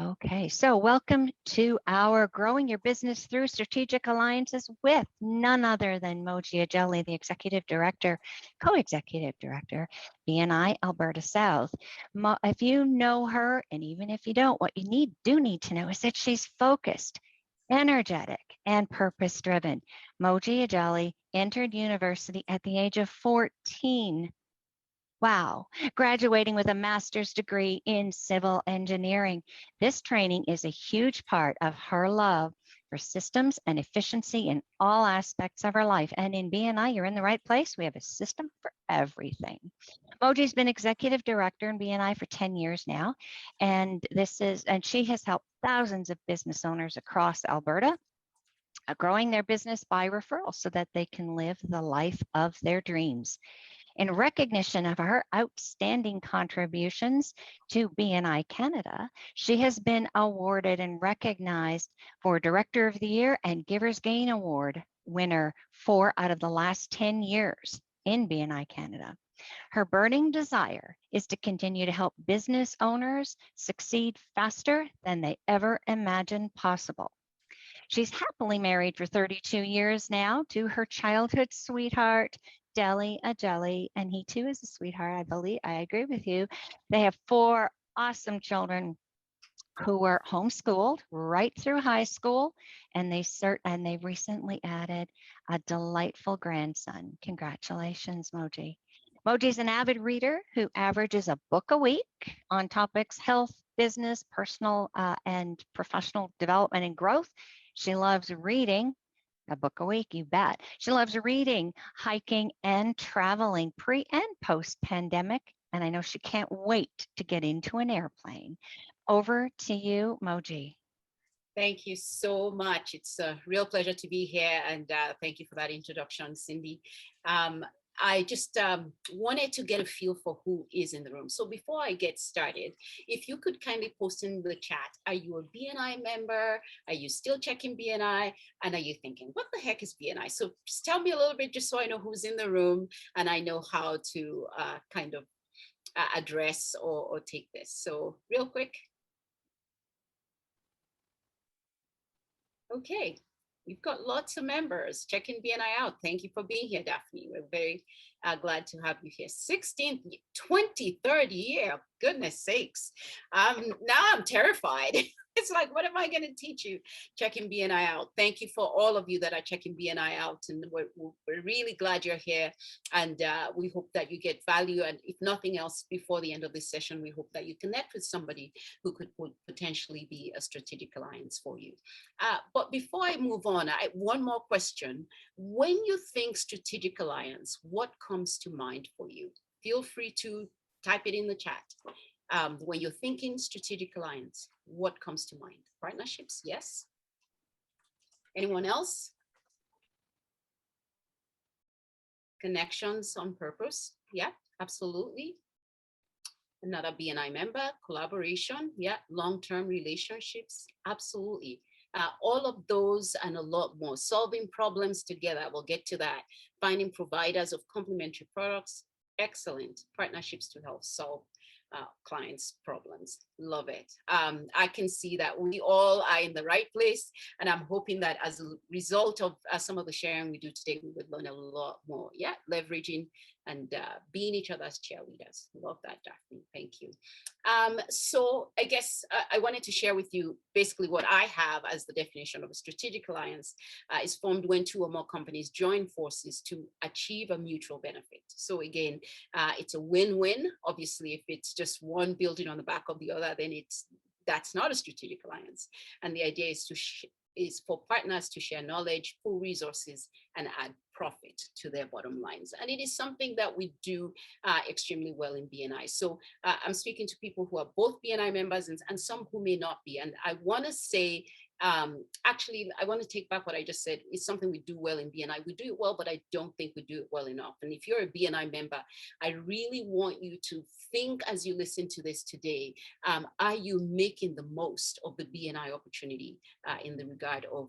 Okay, so welcome to our Growing Your Business Through Strategic Alliances with none other than Moji Ajele, the Executive Director, Co-Executive Director, BNI Alberta South. If you know her, and even if you don't, what you do need to know is that she's focused, energetic, and purpose-driven. Moji Ajele entered university at the age of 14. Wow, graduating with a master's degree in civil engineering. This training is a huge part of her love for systems and efficiency in all aspects of her life. And in BNI, you're in the right place. We have a system for everything. Moji's been executive director in BNI for 10 years now. And she has helped thousands of business owners across Alberta growing their business by referral so that they can live the life of their dreams. In recognition of her outstanding contributions to BNICanada, she has been awarded and recognized for Director of the Year and giversgain Award winner 4 out of the last 10 years in BNICanada. Her burning desire is to continue to help business owners succeed faster than they ever imagined possible. She's happily married for 32 years now to her childhood sweetheart, Deli Ajele, and he too is a sweetheart, I believe. I agree with you. They have 4 awesome children who were homeschooled right through high school, and they recently added a delightful grandson. Congratulations, Moji. Moji's an avid reader who averages a book a week on topics health, business, personal and professional development and growth. She loves reading. A book a week, you bet. She loves reading, hiking, and traveling pre and post pandemic. And I know she can't wait to get into an airplane. Over to you, Moji. Thank you so much. It's a real pleasure to be here. And thank you for that introduction, Cindy. I just wanted to get a feel for who is in the room. So before I get started, if you could kindly post in the chat, are you a BNI member? Are you still checking BNI? And are you thinking, what the heck is BNI? So just tell me a little bit, just so I know who's in the room and I know how to kind of address or take this. So real quick. Okay. We've got lots of members checking BNI out. Thank you for being here, Daphne. We're very glad to have you here. 16th, 23rd year, goodness sakes. Now I'm terrified. It's like, what am I going to teach you? Checking BNI out. Thank you for all of you that are checking BNI out. And we're really glad you're here. And we hope that you get value. And if nothing else, before the end of this session, we hope that you connect with somebody who could potentially be a strategic alliance for you. But before I move on, one more question. When you think strategic alliance, what comes to mind for you? Feel free to type it in the chat. When you're thinking strategic alliance, what comes to mind? Partnerships, yes. Anyone else? Connections on purpose, yeah, absolutely. Another BNI member, collaboration, yeah, long-term relationships, absolutely. All of those and a lot more. Solving problems together, we'll get to that. Finding providers of complementary products, excellent. Partnerships to help solve clients' problems. Love it. I can see that we all are in the right place, and I'm hoping that as a result of some of the sharing we do today, we would learn a lot more. Yeah, leveraging and being each other's cheerleaders. Love that, Daphne. Thank you. So I guess I wanted to share with you basically what I have as the definition of a strategic alliance is formed when 2 or more companies join forces to achieve a mutual benefit. So again, it's a win-win. Obviously, if it's just one building on the back of the other, then that's not a strategic alliance. And the idea is for partners to share knowledge, pool resources, and add profit to their bottom lines. And it is something that we do extremely well in BNI. So I'm speaking to people who are both BNI members and some who may not be. And I want to say Actually, I want to take back what I just said. It's something we do well in BNI. We do it well, but I don't think we do it well enough. And if you're a BNI member, I really want you to think as you listen to this today, are you making the most of the BNI opportunity in the regard of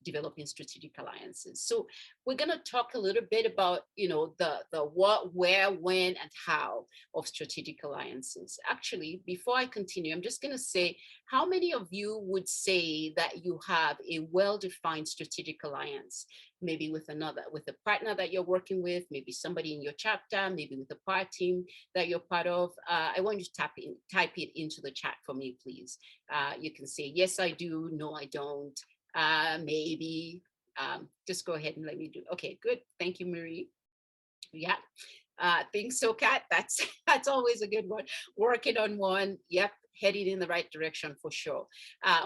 developing strategic alliances? So we're going to talk a little bit about, the what, where, when, and how of strategic alliances. Actually, before I continue, I'm just going to say, how many of you would say that you have a well-defined strategic alliance, maybe with a partner that you're working with, maybe somebody in your chapter, maybe with a part team that you're part of? I want you to type it into the chat for me, please. You can say, yes, I do. No, I don't. Maybe. Just go ahead and let me do. Okay, good. Thank you, Marie. Yeah. Think so, Kat. That's always a good one. Working on one. Yep. Heading in the right direction for sure.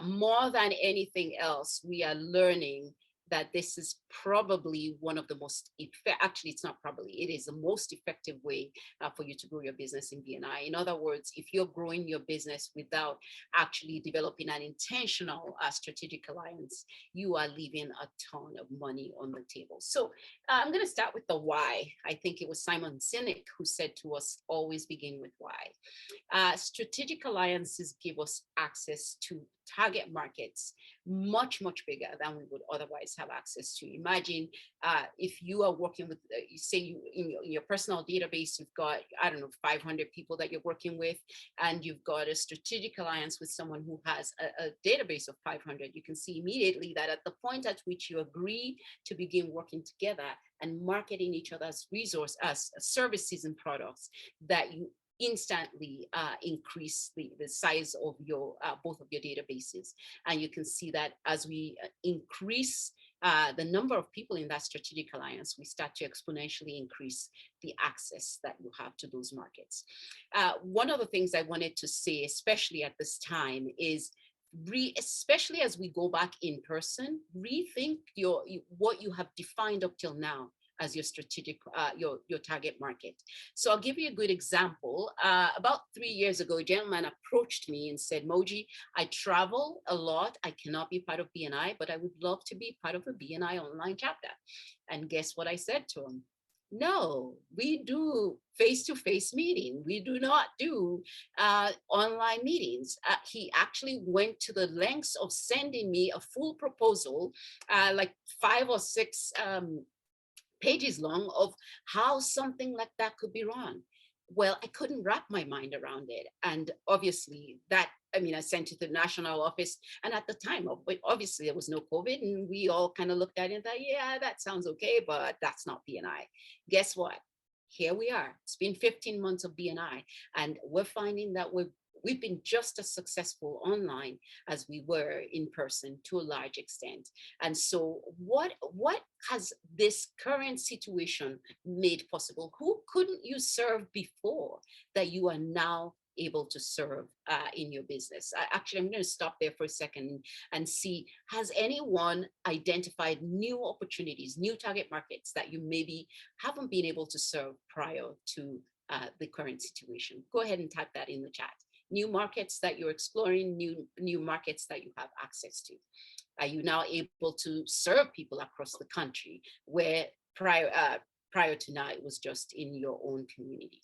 More than anything else, we are learning that this is probably one of the most, actually, it's not probably, it is the most effective way for you to grow your business in BNI. In other words, if you're growing your business without actually developing an intentional strategic alliance, you are leaving a ton of money on the table. So I'm going to start with the why. I think it was Simon Sinek who said to us, always begin with why. Strategic alliances give us access to target markets much, much bigger than we would otherwise have access to. Imagine if you are working with, in your personal database, you've got, 500 people that you're working with, and you've got a strategic alliance with someone who has a database of 500. You can see immediately that at the point at which you agree to begin working together and marketing each other's services and products, that you instantly increase the size of your both of your databases. And you can see that as we increase the number of people in that strategic alliance, we start to exponentially increase the access that you have to those markets. One of the things I wanted to say, especially at this time, is especially as we go back in person, rethink what you have defined up till now as your strategic, your target market. So I'll give you a good example. About 3 years ago, a gentleman approached me and said, Moji, I travel a lot. I cannot be part of BNI, but I would love to be part of a BNI online chapter. And guess what I said to him? No, we do face-to-face meeting. We do not do online meetings. He actually went to the lengths of sending me a full proposal, like 5 or 6 pages long, of how something like that could be run. Well, I couldn't wrap my mind around it. And obviously I sent it to the national office. And at the time, obviously there was no COVID, and we all kind of looked at it and thought, yeah, that sounds okay, but that's not BNI. Guess what? Here we are. It's been 15 months of BNI, and we're finding that we've been just as successful online as we were in person to a large extent. And so what has this current situation made possible? Who couldn't you serve before that you are now able to serve in your business? Actually, I'm going to stop there for a second and see, has anyone identified new opportunities, new target markets that you maybe haven't been able to serve prior to the current situation? Go ahead and type that in the chat. New markets that you're exploring, new markets that you have access to. Are you now able to serve people across the country where prior to now it was just in your own community?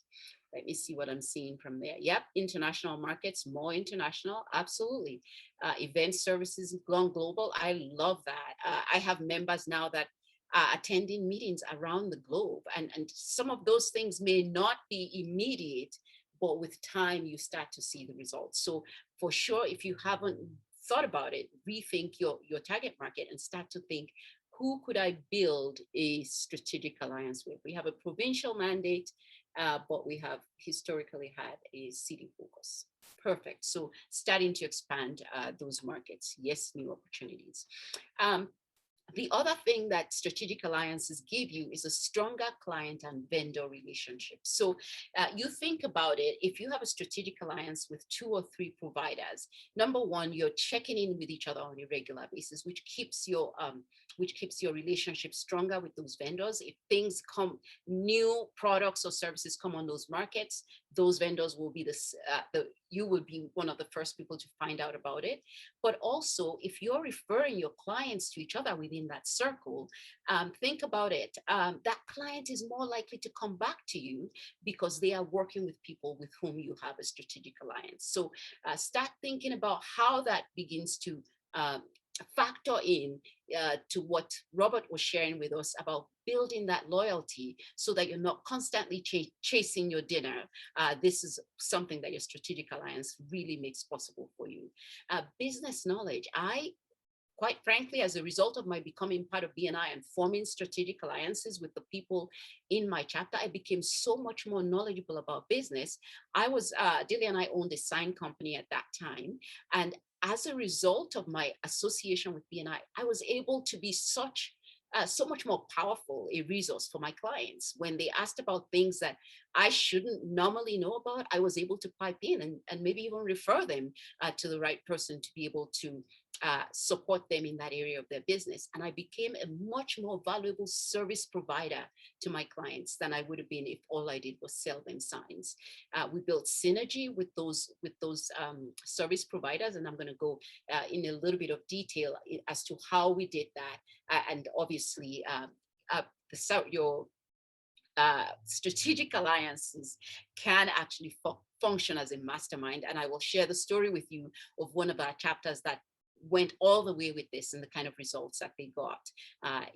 Let me see what I'm seeing from there. Yep, international markets, more international, absolutely. Event services have gone global. I love that. I have members now that are attending meetings around the globe, and some of those things may not be immediate, but with time, you start to see the results. So for sure, if you haven't thought about it, rethink your target market and start to think, who could I build a strategic alliance with? We have a provincial mandate, but we have historically had a city focus. Perfect. So starting to expand those markets. Yes, new opportunities. The other thing that strategic alliances give you is a stronger client and vendor relationship. So you think about it, if you have a strategic alliance with 2 or 3 providers, number one, you're checking in with each other on a regular basis, which keeps your relationship stronger with those vendors. If things come, new products or services come on those markets, those vendors will be you will be one of the first people to find out about it. But also, if you're referring your clients to each other within that circle, think about it. That client is more likely to come back to you because they are working with people with whom you have a strategic alliance. So start thinking about how that begins to factor in to what Robert was sharing with us about building that loyalty so that you're not constantly chasing your dinner. This is something that your strategic alliance really makes possible for you. Business knowledge. Quite frankly, as a result of my becoming part of BNI and forming strategic alliances with the people in my chapter, I became so much more knowledgeable about business. Dilly and I owned a sign company at that time. And as a result of my association with BNI, I was able to be so much more powerful a resource for my clients. When they asked about things that I shouldn't normally know about, I was able to pipe in and maybe even refer them to the right person to be able to support them in that area of their business. And I became a much more valuable service provider to my clients than I would have been if all I did was sell them signs. We built synergy with those service providers, and I'm going to go in a little bit of detail as to how we did that. And obviously, your strategic alliances can actually function as a mastermind. And I will share the story with you of one of our chapters that went all the way with this and the kind of results that they got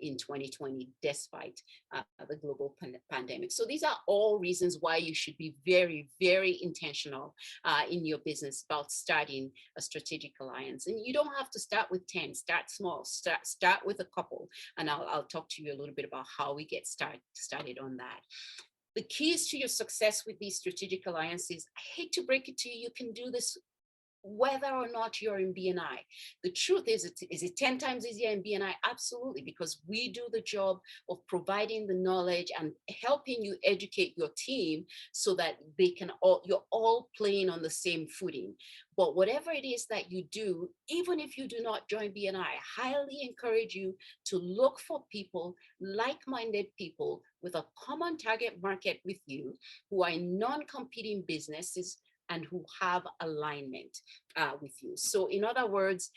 in 2020, despite the global pandemic. So these are all reasons why you should be very, very intentional in your business about starting a strategic alliance. And you don't have to start with 10, start small, start with a couple. And I'll talk to you a little bit about how we get started on that. The keys to your success with these strategic alliances, I hate to break it to you, you can do this whether or not you're in BNI. The truth is it 10 times easier in BNI? Absolutely, because we do the job of providing the knowledge and helping you educate your team so that you're all playing on the same footing. But whatever it is that you do, even if you do not join BNI, I highly encourage you to look for people, like-minded people with a common target market with you who are in non-competing businesses and who have alignment with you. So in other words,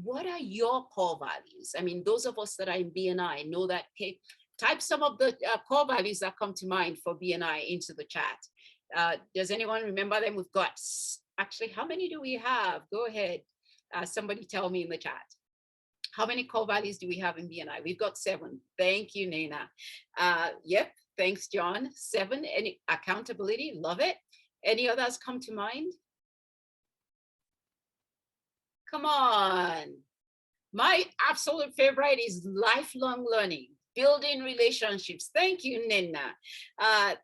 what are your core values? I mean, those of us that are in BNI know that, hey, type some of the core values that come to mind for BNI into the chat. Does anyone remember them? We've got, actually, how many do we have? Go ahead. Somebody tell me in the chat. How many core values do we have in BNI? We've got 7. Thank you, Nina. Yep, thanks, John. 7, any accountability, love it. Any others come to mind? Come on. My absolute favorite is lifelong learning, building relationships. Thank you, Nina.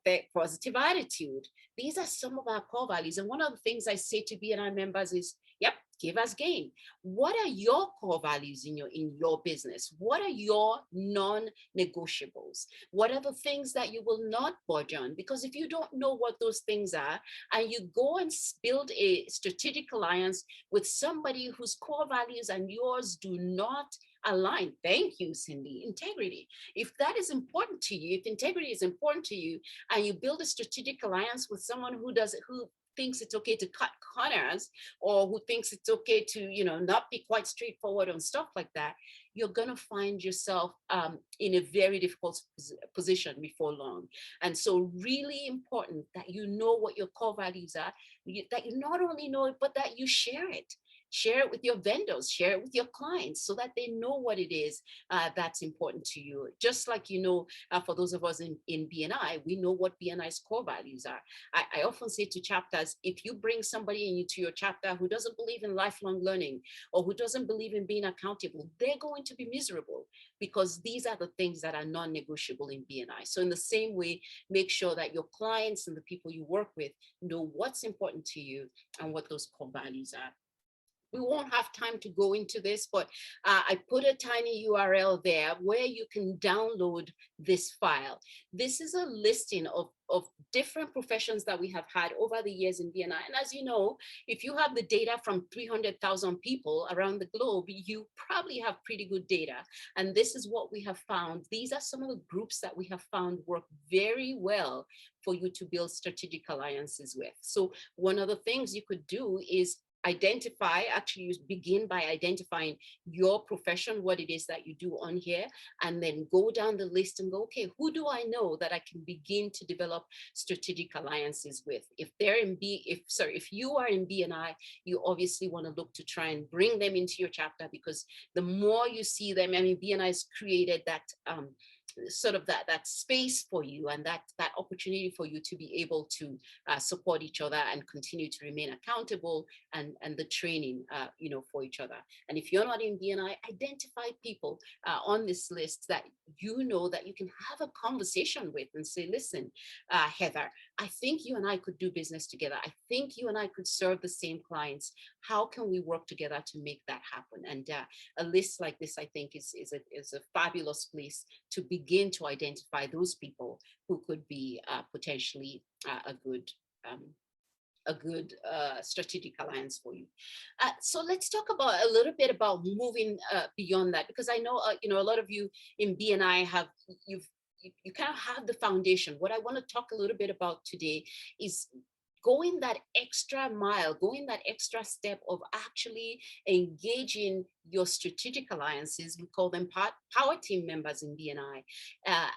The positive attitude. These are some of our core values. And one of the things I say to BNI members is, yep, giversgain. What are your core values in your business? What are your non-negotiables? What are the things that you will not budge on? Because if you don't know what those things are, and you go and build a strategic alliance with somebody whose core values and yours do not align. Thank you, Cindy. Integrity. If that is important to you, if integrity is important to you, and you build a strategic alliance with someone who thinks it's okay to cut corners, or who thinks it's okay to, not be quite straightforward on stuff like that, you're going to find yourself in a very difficult position before long. And so really important that you know what your core values are, that you not only know it, but that you share it. Share it with your vendors, share it with your clients so that they know what it is that's important to you. Just like, for those of us in BNI, we know what BNI's core values are. I often say to chapters, if you bring somebody into your chapter who doesn't believe in lifelong learning or who doesn't believe in being accountable, they're going to be miserable because these are the things that are non-negotiable in BNI. So in the same way, make sure that your clients and the people you work with know what's important to you and what those core values are. we won't have time to go into this, but I put a tiny URL there where you can download this file. This is a listing of different professions that we have had over the years in BNI. And as you know, if you have the data from 300,000 people around the globe, you probably have pretty good data. And this is what we have found. These are some of the groups that we have found work very well for you to build strategic alliances with. So one of the things you could do is actually you begin by identifying your profession, what it is that you do on here, and then go down the list and go, okay, who do I know that I can begin to develop strategic alliances with? If you are in BNI, you obviously want to look to try and bring them into your chapter, because the more you see them, I mean, BNI has created that sort of that space for you, and that opportunity for you to be able to support each other and continue to remain accountable, and the training for each other. And if you're not in BNI, identify people on this list that you know that you can have a conversation with and say, listen, Heather, I think you and I could do business together. I think you and I could serve the same clients. How can we work together to make that happen? And a list like this, I think, is a fabulous place to begin to identify those people who could be potentially a good strategic alliance for you. So let's talk about a little bit about moving beyond that, because I know a lot of you in BNI you kind of have the foundation. What I want to talk a little bit about today is going that extra mile, going that extra step of actually engaging your strategic alliances. We call them power team members in BNI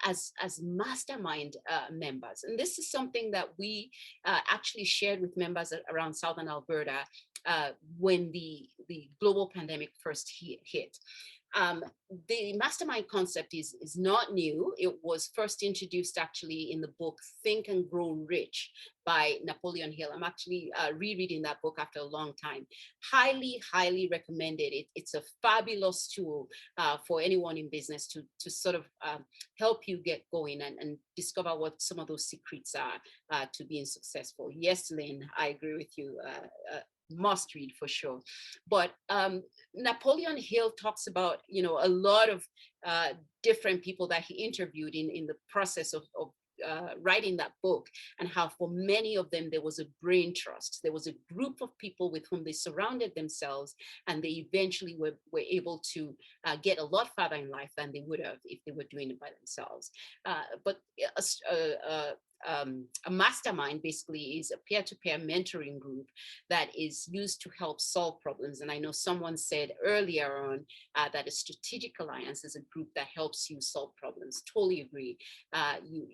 as mastermind members. And this is something that we actually shared with members around Southern Alberta when the global pandemic first hit. The mastermind concept is not new. It was first introduced actually in the book Think and Grow Rich by Napoleon Hill. I'm actually rereading that book after a long time. Highly, highly recommended. It's a fabulous tool for anyone in business to sort of help you get going and discover what some of those secrets are to being successful. Yes, Lynn, I agree with you. Must read for sure. But Napoleon Hill talks about, a lot of different people that he interviewed in the process of writing that book, and how for many of them there was a brain trust. There was a group of people with whom they surrounded themselves, and they eventually were able to get a lot farther in life than they would have if they were doing it by themselves. But a mastermind basically is a peer-to-peer mentoring group that is used to help solve problems. And I know someone said earlier on that a strategic alliance is a group that helps you solve problems. Totally agree. You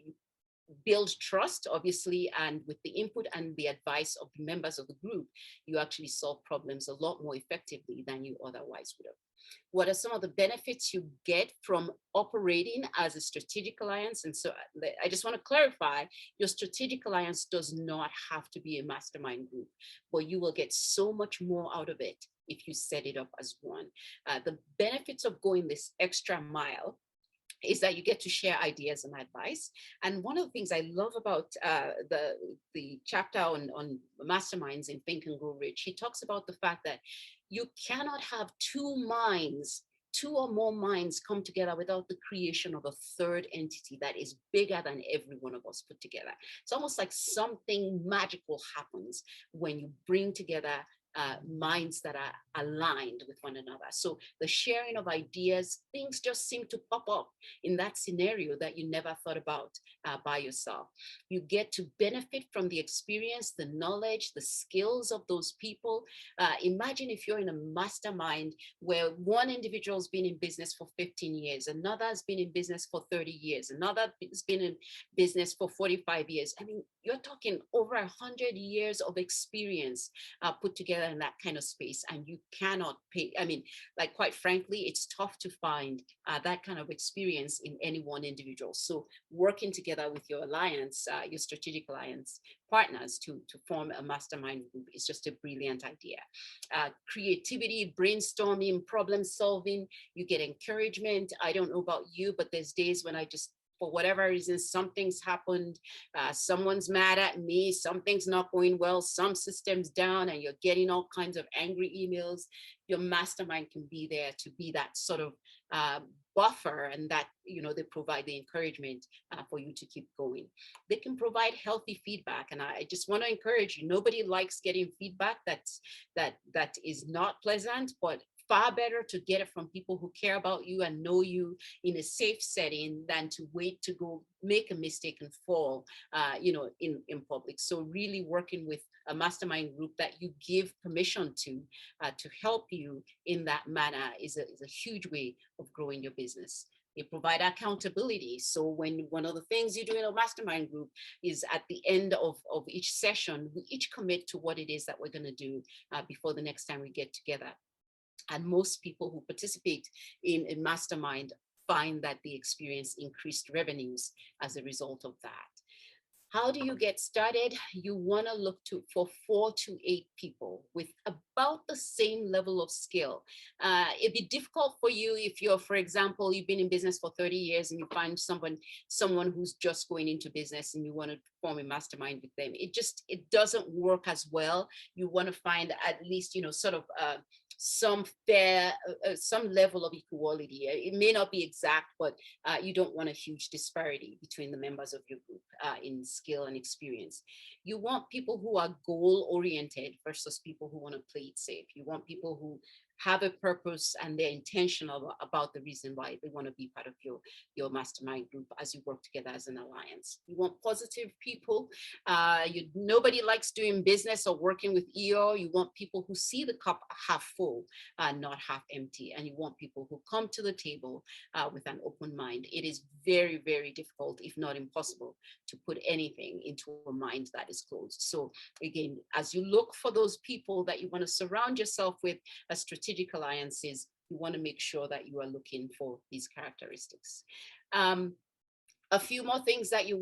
build trust, obviously, and with the input and the advice of the members of the group, you actually solve problems a lot more effectively than you otherwise would have. What are some of the benefits you get from operating as a strategic alliance? And so I just want to clarify, your strategic alliance does not have to be a mastermind group, but you will get so much more out of it if you set it up as one. The benefits of going this extra mile is that you get to share ideas and advice. And one of the things I love about the chapter on masterminds in Think and Grow Rich, he talks about the fact that you cannot have two or more minds come together without the creation of a third entity that is bigger than every one of us put together. It's almost like something magical happens when you bring together minds that are aligned with one another. So the sharing of ideas, things just seem to pop up in that scenario that you never thought about by yourself. You get to benefit from the experience, the knowledge, the skills of those people. Imagine if you're in a mastermind where one individual's been in business for 15 years, another has been in business for 30 years, another has been in business for 45 years. I mean, you're talking over 100 years of experience put together in that kind of space, and you cannot pay. I mean, like, quite frankly, it's tough to find that kind of experience in any one individual. So working together with your alliance, your strategic alliance partners to form a mastermind group is just a brilliant idea. Creativity, brainstorming, problem solving, you get encouragement. I don't know about you, but there's days when I just for whatever reason, something's happened, someone's mad at me, something's not going well, some system's down, and you're getting all kinds of angry emails, your mastermind can be there to be that sort of buffer, and that, you know, they provide the encouragement for you to keep going. They can provide healthy feedback, and I just want to encourage you. Nobody likes getting feedback that is not pleasant, but far better to get it from people who care about you and know you in a safe setting than to wait to go make a mistake and fall, you know, in public. So really working with a mastermind group that you give permission to help you in that manner is a huge way of growing your business. They provide accountability. So when one of the things you do in a mastermind group is at the end of each session, we each commit to what it is that we're going to do before the next time we get together. And most people who participate in a mastermind find that they experience increased revenues as a result of that. How do you get started? You want to look for 4 to 8 people with about the same level of skill. It'd be difficult for you if you're, for example, you've been in business for 30 years and you find someone who's just going into business and you want to form a mastermind with them. It doesn't work as well. You want to find at least, you know, sort of some level of equality. It may not be exact, but you don't want a huge disparity between the members of your group in skill and experience. You want people who are goal oriented versus people who want to play it safe. You want people who have a purpose and they're intentional about the reason why they want to be part of your mastermind group as you work together as an alliance. You want positive people. Nobody likes doing business or working with EO. You want people who see the cup half full, not half empty. And you want people who come to the table with an open mind. It is very, very difficult, if not impossible, to put anything into a mind that is closed. So again, as you look for those people that you want to surround yourself with as strategic alliances, you want to make sure that you are looking for these characteristics. A few more things that you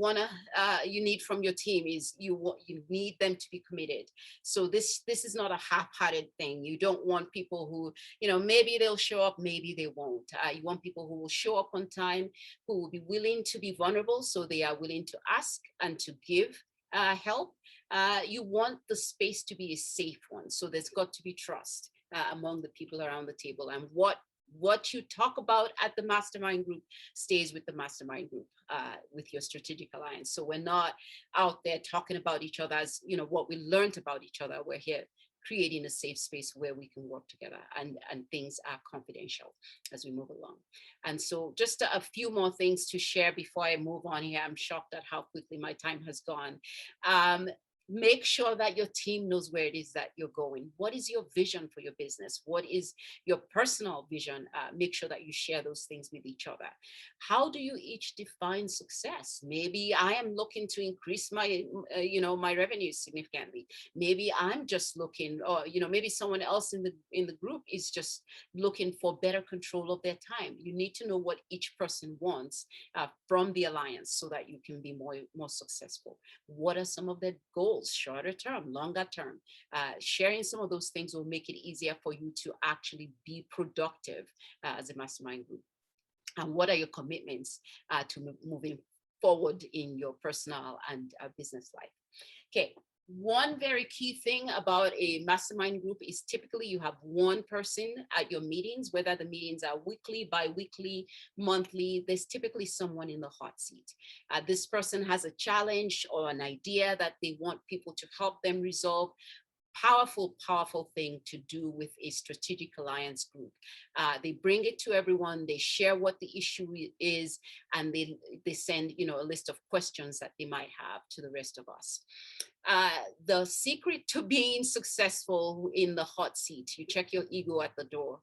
need from your team is you need them to be committed. So this is not a half-hearted thing. You don't want people who, you know, maybe they'll show up, maybe they won't. You want people who will show up on time, who will be willing to be vulnerable, so they are willing to ask and to give help. You want the space to be a safe one, so there's got to be trust among the people around the table, and what you talk about at the mastermind group stays with the mastermind group, with your strategic alliance. So we're not out there talking about each other as, you know, what we learned about each other. We're here creating a safe space where we can work together, and things are confidential as we move along. And so just a few more things to share before I move on here. I'm shocked at how quickly my time has gone. Make sure that your team knows where it is that you're going. What is your vision for your business? What is your personal vision? Make sure that you share those things with each other. How do you each define success? Maybe I am looking to increase my, my revenues significantly. Maybe I'm just looking, or maybe someone else in the group is just looking for better control of their time. You need to know what each person wants from the alliance so that you can be more successful. What are some of their goals, shorter term, longer term? Sharing some of those things will make it easier for you to actually be productive as a mastermind group. And what are your commitments to moving forward in your personal and business life? Okay. One very key thing about a mastermind group is typically you have one person at your meetings, whether the meetings are weekly, bi-weekly, monthly. There's typically someone in the hot seat. This person has a challenge or an idea that they want people to help them resolve. Powerful thing to do with a strategic alliance group. They bring it to everyone, they share what the issue is, and they send a list of questions that they might have to the rest of us. The secret to being successful in the hot seat, you check your ego at the door.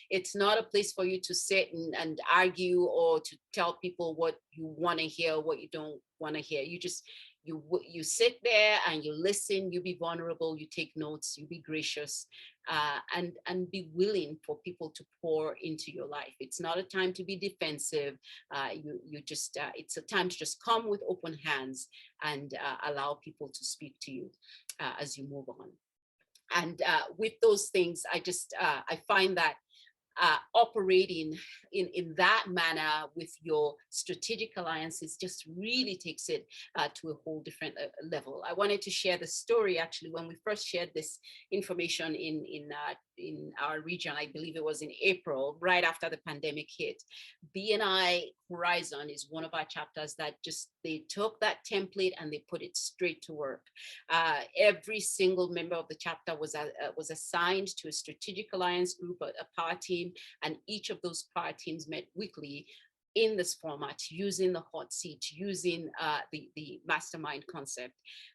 It's not a place for you to sit and argue or to tell people what you want to hear, what you don't want to hear. You sit there and you listen, you be vulnerable, you take notes, you be gracious, and be willing for people to pour into your life. It's not a time to be defensive. It's a time to just come with open hands and allow people to speak to you as you move on. And with those things, I find that operating in that manner with your strategic alliances just really takes it to a whole different level. I wanted to share the story actually when we first shared this information in our region. I believe it was in April, right after the pandemic hit. BNI Horizon is one of our chapters that they took that template and they put it straight to work. Every single member of the chapter was assigned to a strategic alliance group, a power team, and each of those power teams met weekly in this format, using the hot seat, using the mastermind concept.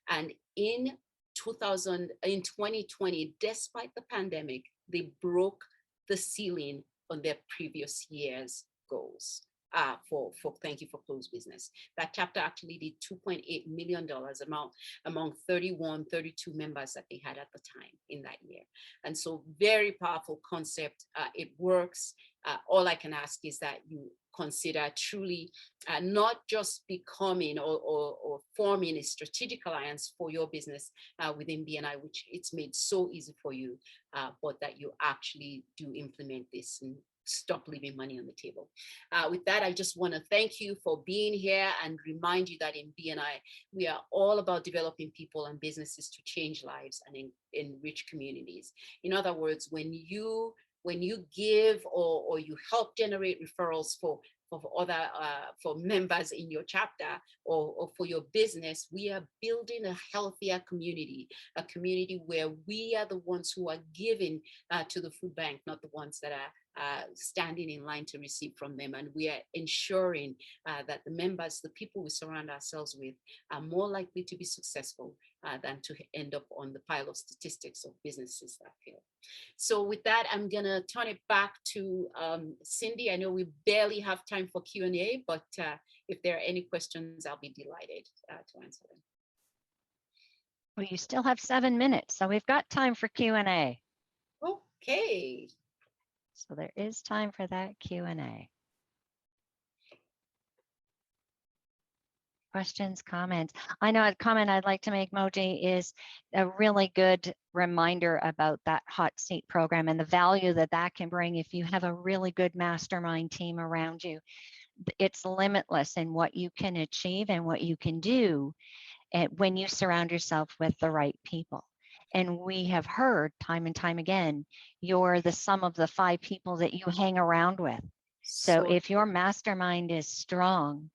And in 2020, despite the pandemic, they broke the ceiling on their previous year's goals. For Thank You for Closed Business. That chapter actually did $2.8 million among 32 members that they had at the time in that year. And so very powerful concept. It works. All I can ask is that you consider truly not just becoming or forming a strategic alliance for your business within BNI, which it's made so easy for you, but that you actually do implement this and stop leaving money on the table. With that, I just want to thank you for being here and remind you that in BNI, we are all about developing people and businesses to change lives and enrich communities. In other words, when you give or you help generate referrals for members in your chapter or for your business, we are building a healthier community, a community where we are the ones who are giving to the food bank, not the ones that are standing in line to receive from them. And we are ensuring that the members, the people we surround ourselves with, are more likely to be successful than to end up on the pile of statistics of businesses that fail. So with that, I'm gonna turn it back to Cindy. I know we barely have time for Q&A, but if there are any questions, I'll be delighted to answer them. Well, you still have 7 minutes, so we've got time for Q&A. Okay. So there is time for that Q&A. Questions, comments? I know a comment I'd like to make, Moji, is a really good reminder about that hot seat program and the value that that can bring if you have a really good mastermind team around you. It's limitless in what you can achieve and what you can do when you surround yourself with the right people. And we have heard time and time again, you're the sum of the 5 people that you hang around with. So if your mastermind is strong,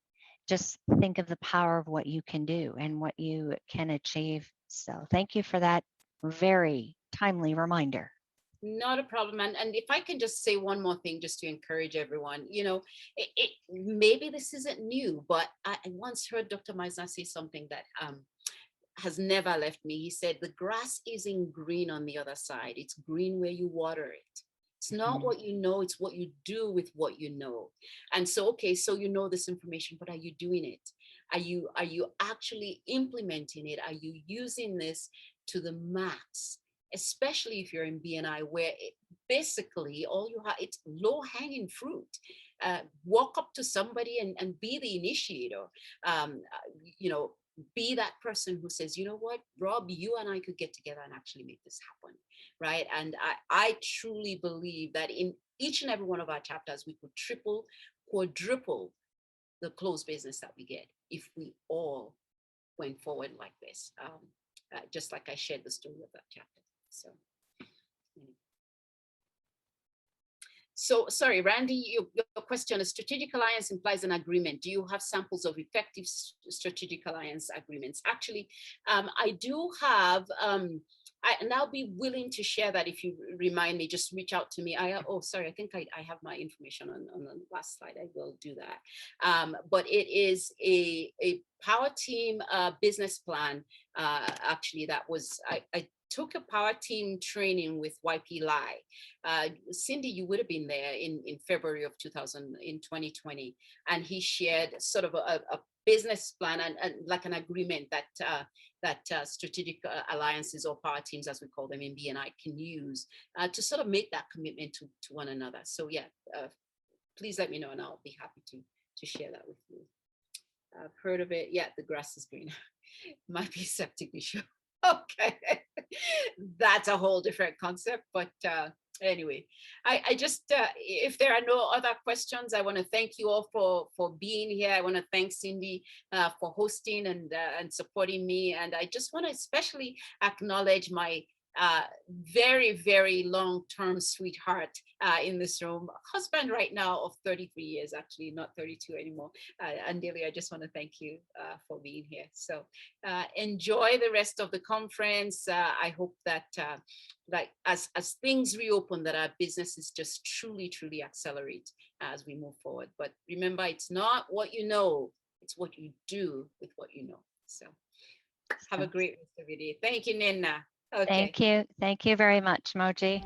just think of the power of what you can do and what you can achieve. So thank you for that very timely reminder. Not a problem. And if I can just say one more thing, just to encourage everyone, you know, maybe this isn't new, but I once heard Dr. Meisner say something that has never left me. He said, the grass isn't green on the other side. It's green where you water it. It's not what you know, it's what you do with what you know. And so, okay, so you know this information, but are you doing it? Are you actually implementing it? Are you using this to the max? Especially if you're in BNI, where basically all you have, it's low hanging fruit. Walk up to somebody and be the initiator. You know, be that person who says, you know what, Rob, you and I could get together and actually make this happen, right? And I truly believe that in each and every one of our chapters, we could triple, quadruple the closed business that we get if we all went forward like this, just like I shared the story of that chapter. So sorry, Randy, your question, a strategic alliance implies an agreement. Do you have samples of effective strategic alliance agreements? Actually, I do have, and I'll be willing to share that if you remind me, just reach out to me. Sorry, I think I have my information on the last slide. I will do that. But it is a power team business plan. Actually, that was, I took a power team training with YP Lai. Cindy, you would have been there in February of 2020, and he shared sort of a business plan and like an agreement that strategic alliances or power teams, as we call them in BNI, can use to sort of make that commitment to one another. So yeah, please let me know and I'll be happy to share that with you. I've heard of it. Yeah, the grass is green. Might be septic issue. Okay, that's a whole different concept, but Anyway, I just, if there are no other questions, I want to thank you all for being here. I want to thank Cindy for hosting and supporting me. And I just want to especially acknowledge my very, very long-term sweetheart in this room, husband right now of 33 years, actually not 32 anymore. Andeli, I just want to thank you for being here. So enjoy the rest of the conference. I hope that like as things reopen, that our businesses just truly accelerate as we move forward. But remember, it's not what you know, it's what you do with what you know. So have a great rest of your day. Thank you, Nina. Okay. Thank you. Thank you very much, Moji.